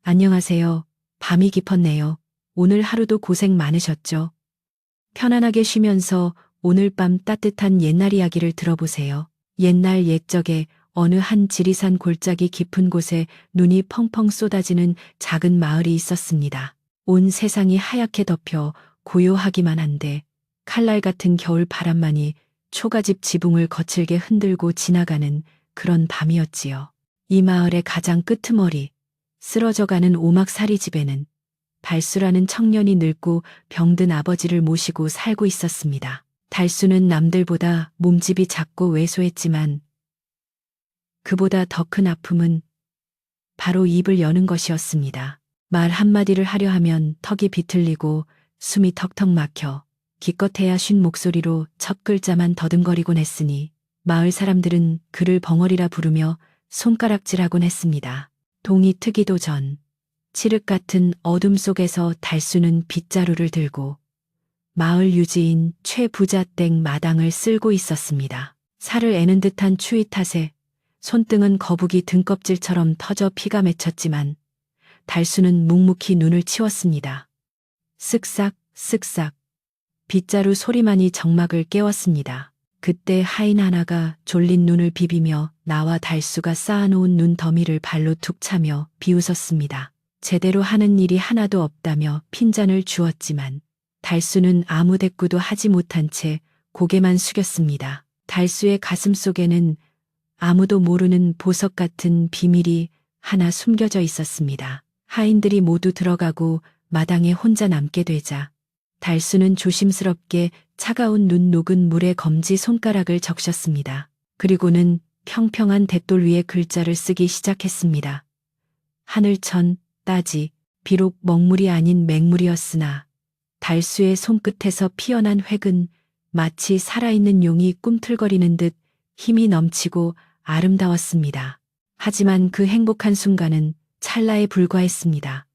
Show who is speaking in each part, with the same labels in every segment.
Speaker 1: 안녕하세요. 밤이 깊었네요. 오늘 하루도 고생 많으셨죠? 편안하게 쉬면서 오늘 밤 따뜻한 옛날 이야기를 들어보세요. 옛날 옛적에 어느 한 지리산 골짜기 깊은 곳에 눈이 펑펑 쏟아지는 작은 마을이 있었습니다. 온 세상이 하얗게 덮여 고요하기만 한데 칼날 같은 겨울 바람만이 초가집 지붕을 거칠게 흔들고 지나가는 그런 밤이었지요. 이 마을의 가장 끄트머리, 쓰러져가는 오막살이 집에는 달수라는 청년이 늙고 병든 아버지를 모시고 살고 있었습니다. 달수는 남들보다 몸집이 작고 왜소했지만 그보다 더 큰 아픔은 바로 입을 여는 것이었습니다. 말 한마디를 하려 하면 턱이 비틀리고 숨이 턱턱 막혀 기껏해야 쉰 목소리로 첫 글자만 더듬거리곤 했으니 마을 사람들은 그를 벙어리라 부르며 손가락질하곤 했습니다. 동이 트기도 전 칠흑 같은 어둠 속에서 달수는 빗자루를 들고 마을 유지인 최 부자댁 마당을 쓸고 있었습니다. 살을 애는 듯한 추위 탓에 손등은 거북이 등껍질처럼 터져 피가 맺혔지만 달수는 묵묵히 눈을 치웠습니다. 쓱싹 쓱싹 빗자루 소리만이 정막을 깨웠습니다. 그때 하인 하나가 졸린 눈을 비비며 나와 달수가 쌓아놓은 눈 더미를 발로 툭 차며 비웃었습니다. 제대로 하는 일이 하나도 없다며 핀잔을 주었지만 달수는 아무 대꾸도 하지 못한 채 고개만 숙였습니다. 달수의 가슴 속에는 아무도 모르는 보석 같은 비밀이 하나 숨겨져 있었습니다. 하인들이 모두 들어가고 마당에 혼자 남게 되자 달수는 조심스럽게 차가운 눈 녹은 물에 검지 손가락을 적셨습니다. 그리고는 평평한 댓돌 위에 글자를 쓰기 시작했습니다. 하늘천 따지 비록 먹물이 아닌 맹물이었으나 달수의 손끝에서 피어난 획은 마치 살아있는 용이 꿈틀거리는 듯 힘이 넘치고 아름다웠습니다. 하지만 그 행복한 순간은 찰나에 불과했습니다.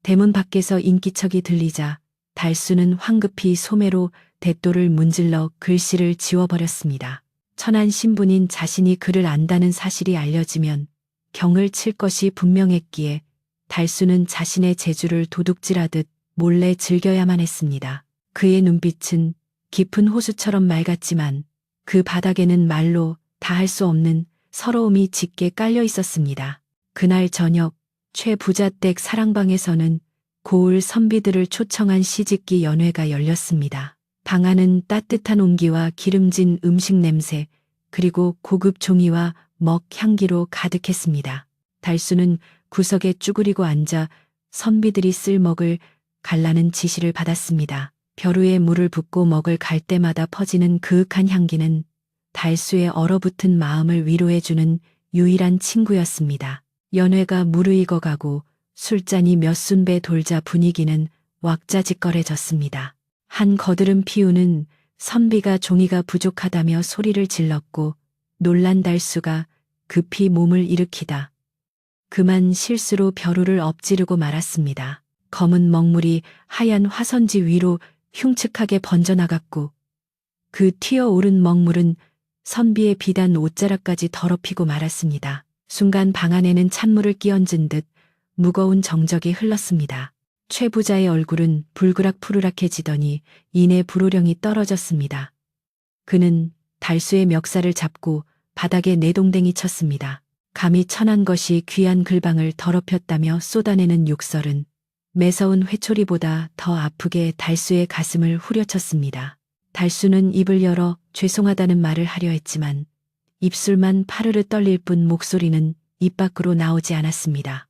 Speaker 1: 대문 밖에서 인기척이 들리자 달수는 황급히 소매로 댓돌을 문질러 글씨를 지워버렸습니다. 천한 신분인 자신이 글을 안다는 사실이 알려지면 경을 칠 것이 분명했기에 달수는 자신의 재주를 도둑질하듯 몰래 즐겨야만 했습니다. 그의 눈빛은 깊은 호수처럼 맑았지만 그 바닥에는 말로 다 할 수 없는 서러움이 짙게 깔려 있었습니다. 그날 저녁 최 부자댁 사랑방에서는 고을 선비들을 초청한 시집기 연회가 열렸습니다. 방 안은 따뜻한 온기와 기름진 음식 냄새 그리고 고급 종이와 먹 향기로 가득했습니다. 달수는 구석에 쭈그리고 앉아 선비들이 쓸 먹을 갈라는 지시를 받았습니다. 벼 위에 물을 붓고 먹을 갈 때마다 퍼지는 그윽한 향기는 달수의 얼어붙은 마음을 위로해주는 유일한 친구였습니다. 연회가 무르익어가고 술잔이 몇 순배 돌자 분위기는 왁자지껄해졌습니다. 한 거드름 피우는 선비가 종이가 부족하다며 소리를 질렀고 놀란 달수가 급히 몸을 일으키다 그만 실수로 벼루를 엎지르고 말았습니다. 검은 먹물이 하얀 화선지 위로 흉측하게 번져나갔고 그 튀어오른 먹물은 선비의 비단 옷자락까지 더럽히고 말았습니다. 순간 방 안에는 찬물을 끼얹은 듯 무거운 정적이 흘렀습니다. 최 부자의 얼굴은 불그락푸르락해지더니 이내 불호령이 떨어졌습니다. 그는 달수의 멱살을 잡고 바닥에 내동댕이 쳤습니다. 감히 천한 것이 귀한 글방을 더럽혔다며 쏟아내는 욕설은 매서운 회초리보다 더 아프게 달수의 가슴을 후려쳤습니다. 달수는 입을 열어 죄송하다는 말을 하려 했지만 입술만 파르르 떨릴 뿐 목소리는 입 밖으로 나오지 않았습니다.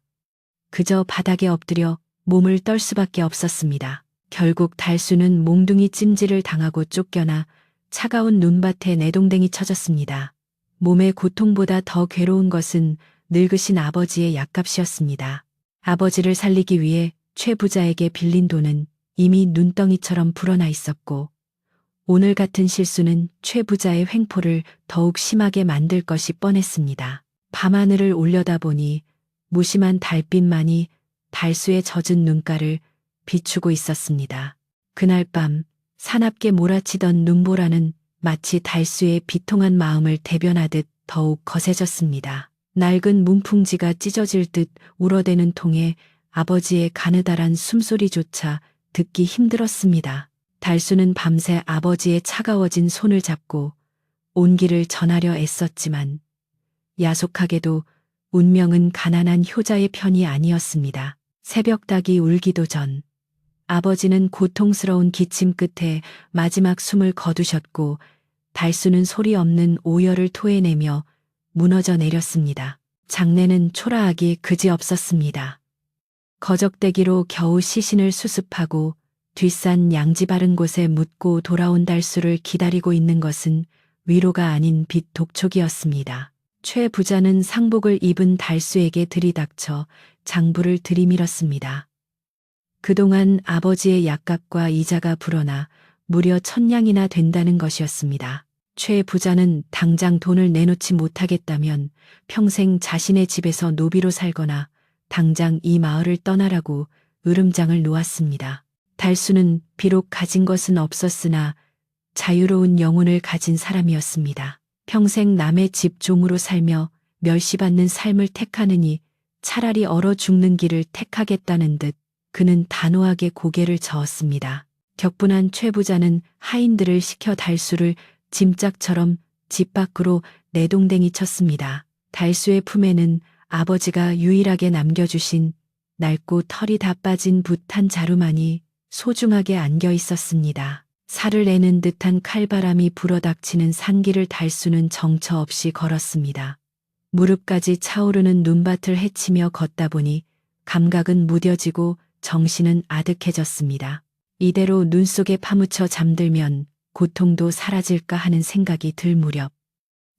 Speaker 1: 그저 바닥에 엎드려 몸을 떨 수밖에 없었습니다. 결국 달수는 몽둥이 찜질을 당하고 쫓겨나 차가운 눈밭에 내동댕이 쳐졌습니다. 몸의 고통보다 더 괴로운 것은 늙으신 아버지의 약값이었습니다. 아버지를 살리기 위해 최 부자에게 빌린 돈은 이미 눈덩이처럼 불어나 있었고 오늘 같은 실수는 최 부자의 횡포를 더욱 심하게 만들 것이 뻔했습니다. 밤하늘을 올려다보니 무심한 달빛만이 달수의 젖은 눈가를 비추고 있었습니다. 그날 밤 사납게 몰아치던 눈보라는 마치 달수의 비통한 마음을 대변하듯 더욱 거세졌습니다. 낡은 문풍지가 찢어질 듯 울어대는 통에 아버지의 가느다란 숨소리조차 듣기 힘들었습니다. 달수는 밤새 아버지의 차가워진 손을 잡고 온기를 전하려 애썼지만 야속하게도 운명은 가난한 효자의 편이 아니었습니다. 새벽닭이 울기도 전 아버지는 고통스러운 기침 끝에 마지막 숨을 거두셨고 달수는 소리 없는 오열을 토해내며 무너져 내렸습니다. 장내는 초라하기 그지없었습니다. 거적대기로 겨우 시신을 수습하고 뒷산 양지 바른 곳에 묻고 돌아온 달수를 기다리고 있는 것은 위로가 아닌 빚 독촉이었습니다. 최 부자는 상복을 입은 달수에게 들이닥쳐 장부를 들이밀었습니다. 그동안 아버지의 약값과 이자가 불어나 무려 1000냥이나 된다는 것이었습니다. 최 부자는 당장 돈을 내놓지 못하겠다면 평생 자신의 집에서 노비로 살거나 당장 이 마을을 떠나라고 으름장을 놓았습니다. 달수는 비록 가진 것은 없었으나 자유로운 영혼을 가진 사람이었습니다. 평생 남의 집 종으로 살며 멸시받는 삶을 택하느니 차라리 얼어 죽는 길을 택하겠다는 듯 그는 단호하게 고개를 저었습니다. 격분한 최 부자는 하인들을 시켜 달수를 짐짝처럼 집 밖으로 내동댕이 쳤습니다. 달수의 품에는 아버지가 유일하게 남겨주신 낡고 털이 다 빠진 붓한 자루만이 소중하게 안겨 있었습니다. 살을 내는 듯한 칼바람이 불어닥치는 산길을 달수는 정처 없이 걸었습니다. 무릎까지 차오르는 눈밭을 헤치며 걷다 보니 감각은 무뎌지고 정신은 아득해졌습니다. 이대로 눈 속에 파묻혀 잠들면 고통도 사라질까 하는 생각이 들 무렵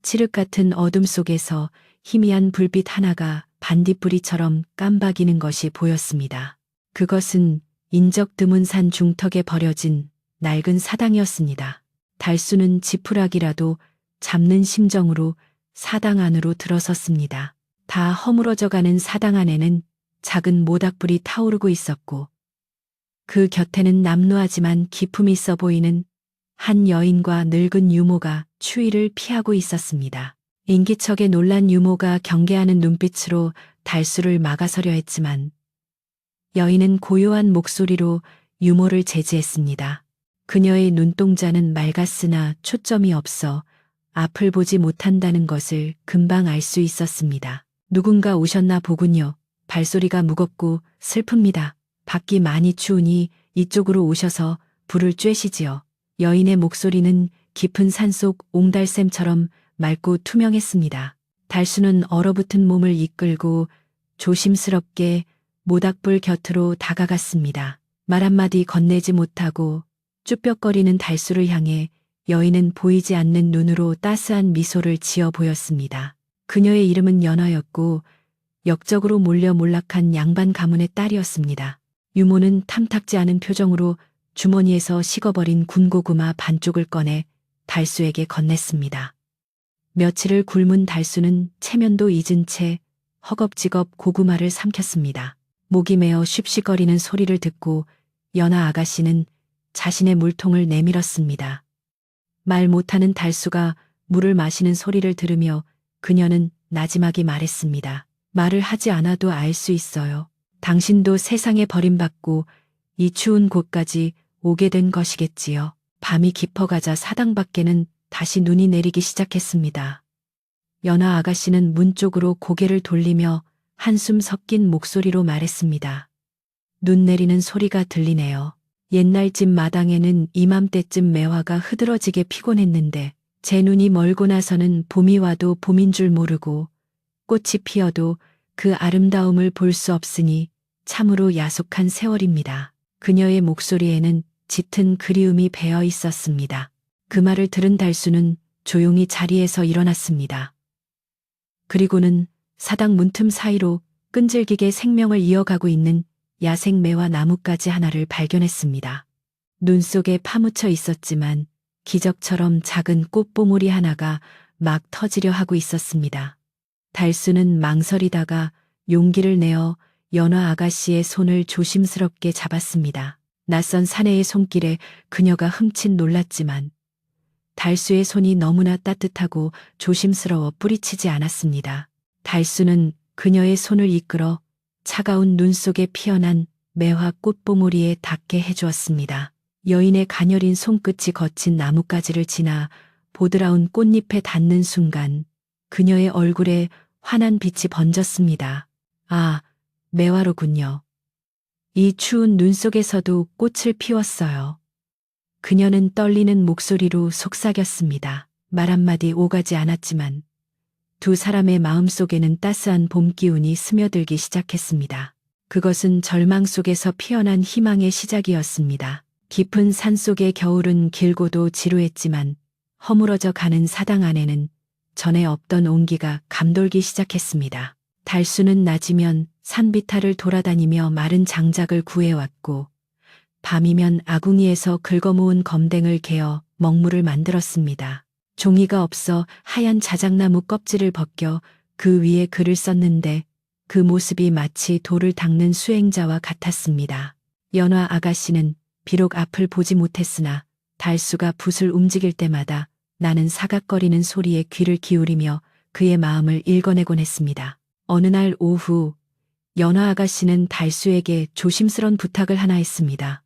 Speaker 1: 칠흑 같은 어둠 속에서 희미한 불빛 하나가 반딧불이처럼 깜박이는 것이 보였습니다. 그것은 인적 드문 산 중턱에 버려진 낡은 사당이었습니다. 달수는 지푸라기라도 잡는 심정으로 사당 안으로 들어섰습니다. 다 허물어져가는 사당 안에는 작은 모닥불이 타오르고 있었고 그 곁에는 남루하지만 기품이 있어 보이는 한 여인과 늙은 유모가 추위를 피하고 있었습니다. 인기척에 놀란 유모가 경계하는 눈빛으로 달수를 막아서려 했지만 여인은 고요한 목소리로 유모를 제지했습니다. 그녀의 눈동자는 맑았으나 초점이 없어 앞을 보지 못한다는 것을 금방 알 수 있었습니다. 누군가 오셨나 보군요. 발소리가 무겁고 슬픕니다. 밖이 많이 추우니 이쪽으로 오셔서 불을 쬐시지요. 여인의 목소리는 깊은 산속 옹달샘처럼 맑고 투명했습니다. 달수는 얼어붙은 몸을 이끌고 조심스럽게 모닥불 곁으로 다가갔습니다. 말 한마디 건네지 못하고 쭈뼛거리는 달수를 향해 여인은 보이지 않는 눈으로 따스한 미소를 지어 보였습니다. 그녀의 이름은 연화였고 역적으로 몰려 몰락한 양반 가문의 딸이었습니다. 유모는 탐탁지 않은 표정으로 주머니에서 식어버린 군고구마 반쪽을 꺼내 달수에게 건넸습니다. 며칠을 굶은 달수는 체면도 잊은 채 허겁지겁 고구마를 삼켰습니다. 목이 메어 쉽쉬거리는 소리를 듣고 연하 아가씨는 자신의 물통을 내밀었습니다. 말 못하는 달수가 물을 마시는 소리를 들으며 그녀는 나지막이 말했습니다. 말을 하지 않아도 알 수 있어요. 당신도 세상에 버림받고 이 추운 곳까지 오게 된 것이겠지요. 밤이 깊어가자 사당 밖에는 다시 눈이 내리기 시작했습니다. 연하 아가씨는 문 쪽으로 고개를 돌리며 한숨 섞인 목소리로 말했습니다. 눈 내리는 소리가 들리네요. 옛날 집 마당에는 이맘때쯤 매화가 흐드러지게 피곤했는데 제 눈이 멀고 나서는 봄이 와도 봄인 줄 모르고 꽃이 피어도 그 아름다움을 볼 수 없으니 참으로 야속한 세월입니다. 그녀의 목소리에는 짙은 그리움이 배어 있었습니다. 그 말을 들은 달수는 조용히 자리에서 일어났습니다. 그리고는 사당 문틈 사이로 끈질기게 생명을 이어가고 있는 야생 매화 나뭇가지 하나를 발견했습니다. 눈 속에 파묻혀 있었지만 기적처럼 작은 꽃봉오리 하나가 막 터지려 하고 있었습니다. 달수는 망설이다가 용기를 내어 연화 아가씨의 손을 조심스럽게 잡았습니다. 낯선 사내의 손길에 그녀가 흠칫 놀랐지만 달수의 손이 너무나 따뜻하고 조심스러워 뿌리치지 않았습니다. 달수는 그녀의 손을 이끌어 차가운 눈 속에 피어난 매화 꽃봉오리에 닿게 해주었습니다. 여인의 가녀린 손끝이 거친 나뭇가지를 지나 보드라운 꽃잎에 닿는 순간 그녀의 얼굴에 환한 빛이 번졌습니다. 아, 매화로군요. 이 추운 눈 속에서도 꽃을 피웠어요. 그녀는 떨리는 목소리로 속삭였습니다. 말 한마디 오가지 않았지만 두 사람의 마음속에는 따스한 봄 기운이 스며들기 시작했습니다. 그것은 절망 속에서 피어난 희망의 시작이었습니다. 깊은 산 속의 겨울은 길고도 지루했지만 허물어져 가는 사당 안에는 전에 없던 온기가 감돌기 시작했습니다. 달수는 낮이면 산비탈을 돌아다니며 마른 장작을 구해왔고 밤이면 아궁이에서 긁어모은 검댕을 개어 먹물을 만들었습니다. 종이가 없어 하얀 자작나무 껍질을 벗겨 그 위에 글을 썼는데 그 모습이 마치 돌을 닦는 수행자와 같았습니다. 연화 아가씨는 비록 앞을 보지 못했으나 달수가 붓을 움직일 때마다 나는 사각거리는 소리에 귀를 기울이며 그의 마음을 읽어내곤 했습니다. 어느 날 오후 연화 아가씨는 달수에게 조심스런 부탁을 하나 했습니다.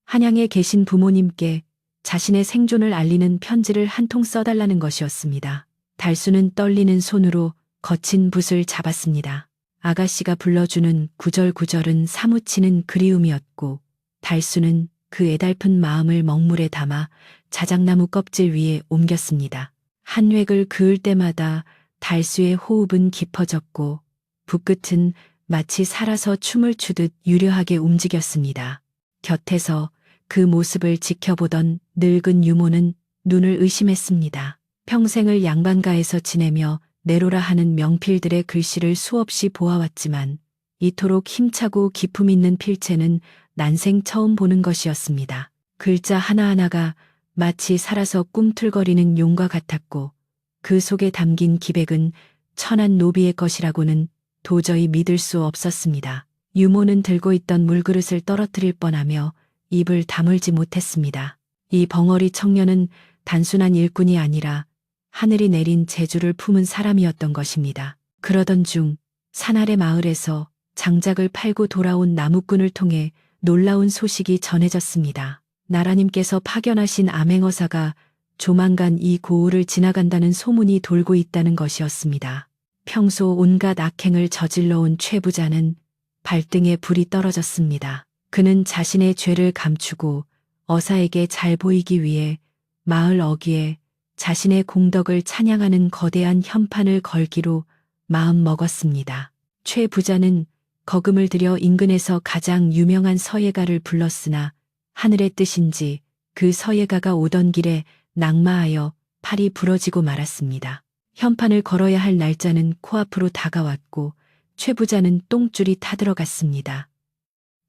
Speaker 1: 한양에 계신 부모님께 자신의 생존을 알리는 편지를 한 통 써달라는 것이었습니다. 달수는 떨리는 손으로 거친 붓을 잡았습니다. 아가씨가 불러주는 구절구절은 사무치는 그리움이었고 달수는 그 애달픈 마음을 먹물에 담아 자작나무 껍질 위에 옮겼습니다. 한 획을 그을 때마다 달수의 호흡은 깊어졌고 붓끝은 마치 살아서 춤을 추듯 유려하게 움직였습니다. 곁에서 그 모습을 지켜보던 늙은 유모는 눈을 의심했습니다. 평생을 양반가에서 지내며 내로라 하는 명필들의 글씨를 수없이 보아왔지만 이토록 힘차고 기품 있는 필체는 난생 처음 보는 것이었습니다. 글자 하나하나가 마치 살아서 꿈틀거리는 용과 같았고 그 속에 담긴 기백은 천한 노비의 것이라고는 도저히 믿을 수 없었습니다. 유모는 들고 있던 물그릇을 떨어뜨릴 뻔하며 입을 다물지 못했습니다. 이 벙어리 청년은 단순한 일꾼이 아니라 하늘이 내린 재주를 품은 사람이었던 것입니다. 그러던 중 산아래 마을에서 장작을 팔고 돌아온 나무꾼을 통해 놀라운 소식이 전해졌습니다. 나라님께서 파견하신 암행어사가 조만간 이 고을을 지나간다는 소문이 돌고 있다는 것이었습니다. 평소 온갖 악행을 저질러온 최 부자는 발등에 불이 떨어졌습니다. 그는 자신의 죄를 감추고 어사에게 잘 보이기 위해 마을 어귀에 자신의 공덕을 찬양하는 거대한 현판을 걸기로 마음 먹었습니다. 최 부자는 거금을 들여 인근에서 가장 유명한 서예가를 불렀으나 하늘의 뜻인지 그 서예가가 오던 길에 낙마하여 팔이 부러지고 말았습니다. 현판을 걸어야 할 날짜는 코앞으로 다가왔고 최 부자는 똥줄이 타들어갔습니다.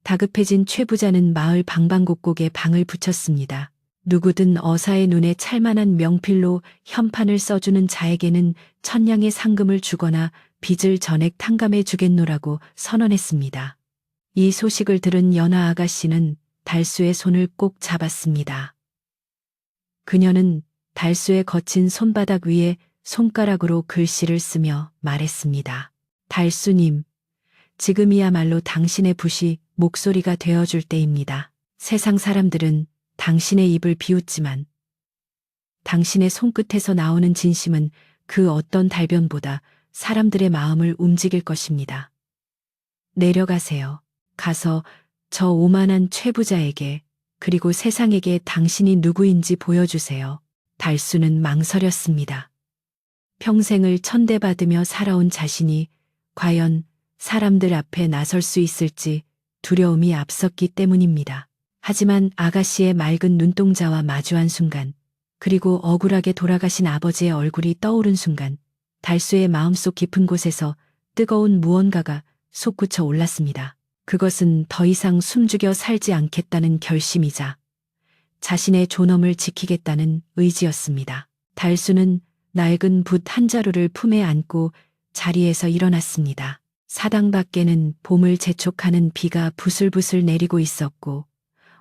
Speaker 1: 다급해진 최 부자는 마을 방방곡곡에 방을 붙였습니다. 누구든 어사의 눈에 찰만한 명필로 현판을 써주는 자에게는 천냥의 상금을 주거나 빚을 전액 탕감해 주겠노라고 선언했습니다. 이 소식을 들은 연화 아가씨는 달수의 손을 꼭 잡았습니다. 그녀는 달수의 거친 손바닥 위에 손가락으로 글씨를 쓰며 말했습니다. 달수님, 지금이야말로 당신의 붓이 목소리가 되어줄 때입니다. 세상 사람들은 당신의 입을 비웃지만 당신의 손끝에서 나오는 진심은 그 어떤 달변보다 사람들의 마음을 움직일 것입니다. 내려가세요. 가서 저 오만한 최부자에게 그리고 세상에게 당신이 누구인지 보여주세요. 달수는 망설였습니다. 평생을 천대받으며 살아온 자신이 과연 사람들 앞에 나설 수 있을지 두려움이 앞섰기 때문입니다. 하지만 아가씨의 맑은 눈동자와 마주한 순간, 그리고 억울하게 돌아가신 아버지의 얼굴이 떠오른 순간, 달수의 마음속 깊은 곳에서 뜨거운 무언가가 솟구쳐 올랐습니다. 그것은 더 이상 숨죽여 살지 않겠다는 결심이자 자신의 존엄을 지키겠다는 의지였습니다. 달수는 낡은 붓 한 자루를 품에 안고 자리에서 일어났습니다. 사당 밖에는 봄을 재촉하는 비가 부슬부슬 내리고 있었고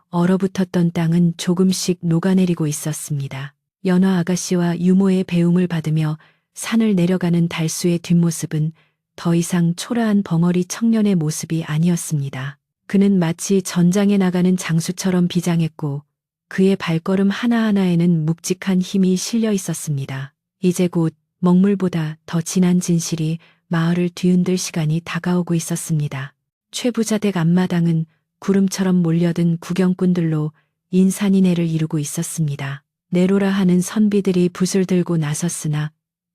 Speaker 1: 얼어붙었던 땅은 조금씩 녹아내리고 있었습니다. 연화 아가씨와 유모의 배움을 받으며 산을 내려가는 달수의 뒷모습은 더 이상 초라한 벙어리 청년의 모습이 아니었습니다. 그는 마치 전장에 나가는 장수처럼 비장했고 그의 발걸음 하나하나에는 묵직한 힘이 실려 있었습니다. 이제 곧 먹물보다 더 진한 진실이 마을을 뒤흔들 시간이 다가오고 있었습니다. 최부자 댁 앞마당은 구름처럼 몰려든 구경꾼들로 인산인해를 이루고 있었습니다. 내로라 하는 선비들이 붓을 들고 나섰으나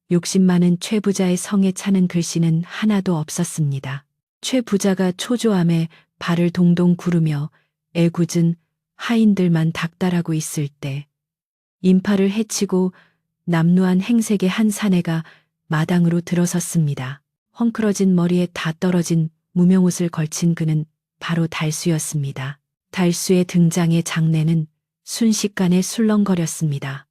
Speaker 1: 욕심 많은 최부자의 성에 차는 글씨는 하나도 없었습니다. 최부자가 초조함에 발을 동동 구르며 애꿎은 하인들만 닥달하고 있을 때 인파를 해치고 남루한 행색의 한 사내가 마당으로 들어섰습니다. 헝클어진 머리에 다 떨어진 무명옷을 걸친 그는 바로 달수였습니다. 달수의 등장에 장내는 순식간에 술렁거렸습니다.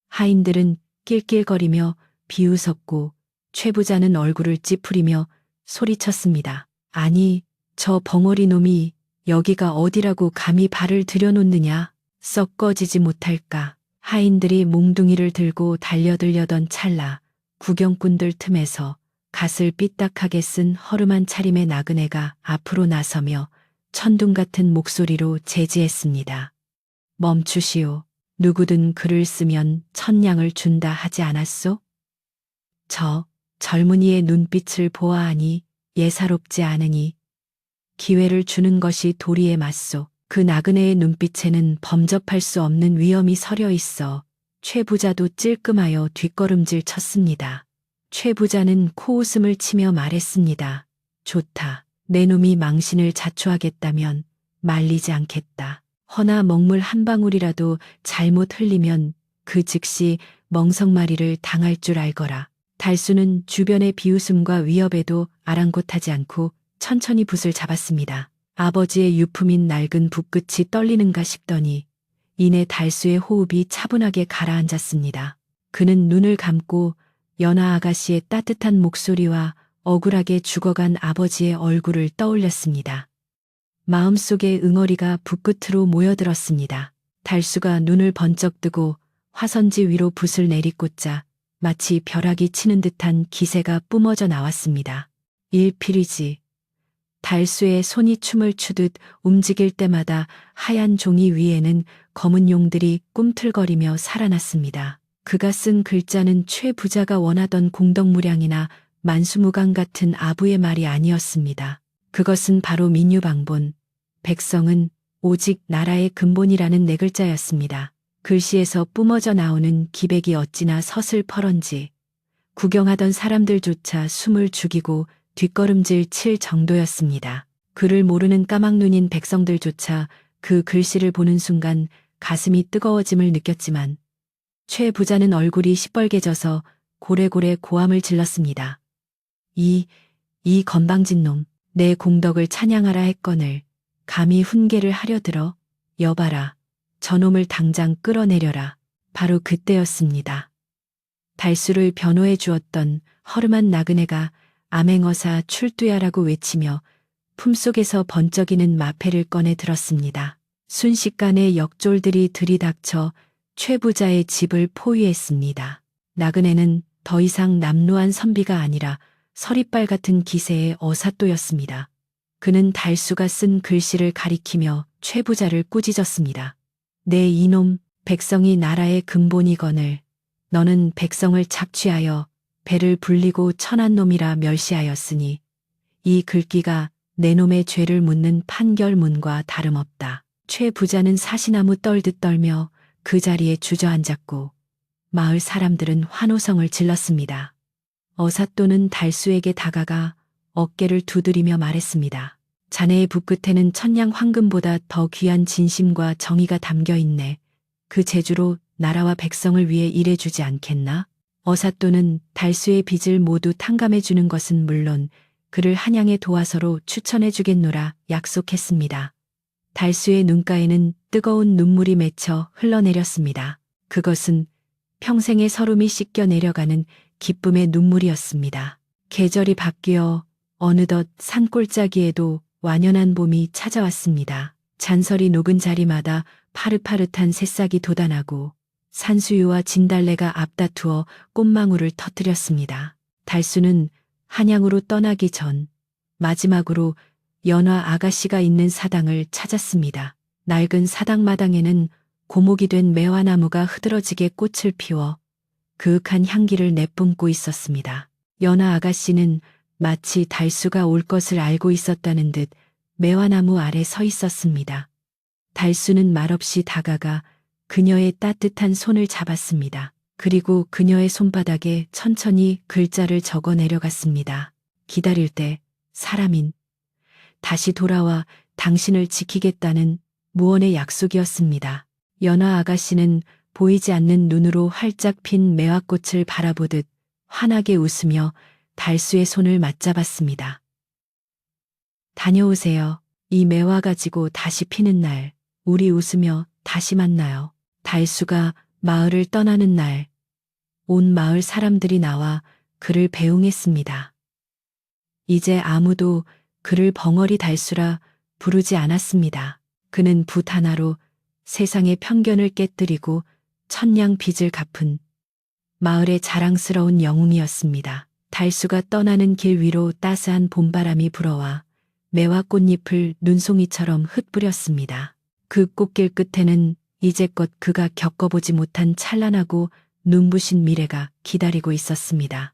Speaker 1: 하인들은 낄낄거리며 비웃었고 최부자는 얼굴을 찌푸리며 소리쳤습니다. 아니, 저 벙어리 놈이 여기가 어디라고 감히 발을 들여놓느냐. 썩 꺼지지 못할까. 하인들이 몽둥이를 들고 달려들려던 찰나 구경꾼들 틈에서 갓을 삐딱하게 쓴 허름한 차림의 나그네가 앞으로 나서며 천둥 같은 목소리로 제지했습니다. 멈추시오. 누구든 글을 쓰면 천냥을 준다 하지 않았소? 저 젊은이의 눈빛을 보아하니 예사롭지 않으니 기회를 주는 것이 도리에 맞소. 그 나그네의 눈빛에는 범접할 수 없는 위험이 서려 있어 최부자도 찔끔하여 뒷걸음질 쳤습니다. 최부자는 코웃음을 치며 말했습니다. 좋다. 내 놈이 망신을 자초하겠다면 말리지 않겠다. 허나 먹물 한 방울이라도 잘못 흘리면 그 즉시 멍석마리를 당할 줄 알거라. 달수는 주변의 비웃음과 위협에도 아랑곳하지 않고 천천히 붓을 잡았습니다. 아버지의 유품인 낡은 붓끝이 떨리는가 싶더니 이내 달수의 호흡이 차분하게 가라앉았습니다. 그는 눈을 감고 연하 아가씨의 따뜻한 목소리와 억울하게 죽어간 아버지의 얼굴을 떠올렸습니다. 마음속에 응어리가 붓끝으로 모여들었습니다. 달수가 눈을 번쩍 뜨고 화선지 위로 붓을 내리꽂자 마치 벼락이 치는 듯한 기세가 뿜어져 나왔습니다. 일필이지. 달수의 손이 춤을 추듯 움직일 때마다 하얀 종이 위에는 검은 용들이 꿈틀거리며 살아났습니다. 그가 쓴 글자는 최부자가 원하던 공덕무량이나 만수무강 같은 아부의 말이 아니었습니다. 그것은 바로 민유방본, 백성은 오직 나라의 근본이라는 네 글자였습니다. 글씨에서 뿜어져 나오는 기백이 어찌나 서슬퍼런지 구경하던 사람들조차 숨을 죽이고 뒷걸음질 칠 정도였습니다. 글을 모르는 까막눈인 백성들조차 그 글씨를 보는 순간 가슴이 뜨거워짐을 느꼈지만 최 부자는 얼굴이 시뻘개져서 고래고래 고함을 질렀습니다. 이 건방진 놈, 내 공덕을 찬양하라 했거늘 감히 훈계를 하려 들어. 여봐라, 저놈을 당장 끌어내려라. 바로 그때였습니다. 달수를 변호해 주었던 허름한 나그네가 암행어사 출두야라고 외치며 품속에서 번쩍이는 마패를 꺼내 들었습니다. 순식간에 역졸들이 들이닥쳐 최부자의 집을 포위했습니다. 나그네는 더 이상 남루한 선비가 아니라 서리빨 같은 기세의 어사또였습니다. 그는 달수가 쓴 글씨를 가리키며 최부자를 꾸짖었습니다. 내 이놈, 백성이 나라의 근본이거늘 너는 백성을 착취하여 배를 불리고 천한 놈이라 멸시하였으니 이 글귀가 내 놈의 죄를 묻는 판결문과 다름없다. 최 부자는 사시나무 떨듯 떨며 그 자리에 주저앉았고 마을 사람들은 환호성을 질렀습니다. 어사또는 달수에게 다가가 어깨를 두드리며 말했습니다. 자네의 붓끝에는 천냥 황금보다 더 귀한 진심과 정의가 담겨 있네. 그 재주로 나라와 백성을 위해 일해주지 않겠나? 어사또는 달수의 빚을 모두 탕감해 주는 것은 물론 그를 한양의 도화서로 추천해 주겠노라 약속했습니다. 달수의 눈가에는 뜨거운 눈물이 맺혀 흘러내렸습니다. 그것은 평생의 서름이 씻겨 내려가는 기쁨의 눈물이었습니다. 계절이 바뀌어 어느덧 산골짜기에도 완연한 봄이 찾아왔습니다. 잔설이 녹은 자리마다 파릇파릇한 새싹이 돋아나고 산수유와 진달래가 앞다투어 꽃망울을 터뜨렸습니다. 달수는 한양으로 떠나기 전 마지막으로 연화 아가씨가 있는 사당을 찾았습니다. 낡은 사당 마당에는 고목이 된 매화나무가 흐드러지게 꽃을 피워 그윽한 향기를 내뿜고 있었습니다. 연화 아가씨는 마치 달수가 올 것을 알고 있었다는 듯 매화나무 아래 서 있었습니다. 달수는 말없이 다가가 그녀의 따뜻한 손을 잡았습니다. 그리고 그녀의 손바닥에 천천히 글자를 적어 내려갔습니다. 기다릴 때 사람인 다시 돌아와 당신을 지키겠다는 무언의 약속이었습니다. 연화 아가씨는 보이지 않는 눈으로 활짝 핀 매화꽃을 바라보듯 환하게 웃으며 달수의 손을 맞잡았습니다. 다녀오세요. 이 매화 가지고 다시 피는 날, 우리 웃으며 다시 만나요. 달수가 마을을 떠나는 날, 온 마을 사람들이 나와 그를 배웅했습니다. 이제 아무도 그를 벙어리 달수라 부르지 않았습니다. 그는 붓 하나로 세상의 편견을 깨뜨리고 천냥 빚을 갚은 마을의 자랑스러운 영웅이었습니다. 달수가 떠나는 길 위로 따스한 봄바람이 불어와 매화 꽃잎을 눈송이처럼 흩뿌렸습니다. 그 꽃길 끝에는 이제껏 그가 겪어보지 못한 찬란하고 눈부신 미래가 기다리고 있었습니다.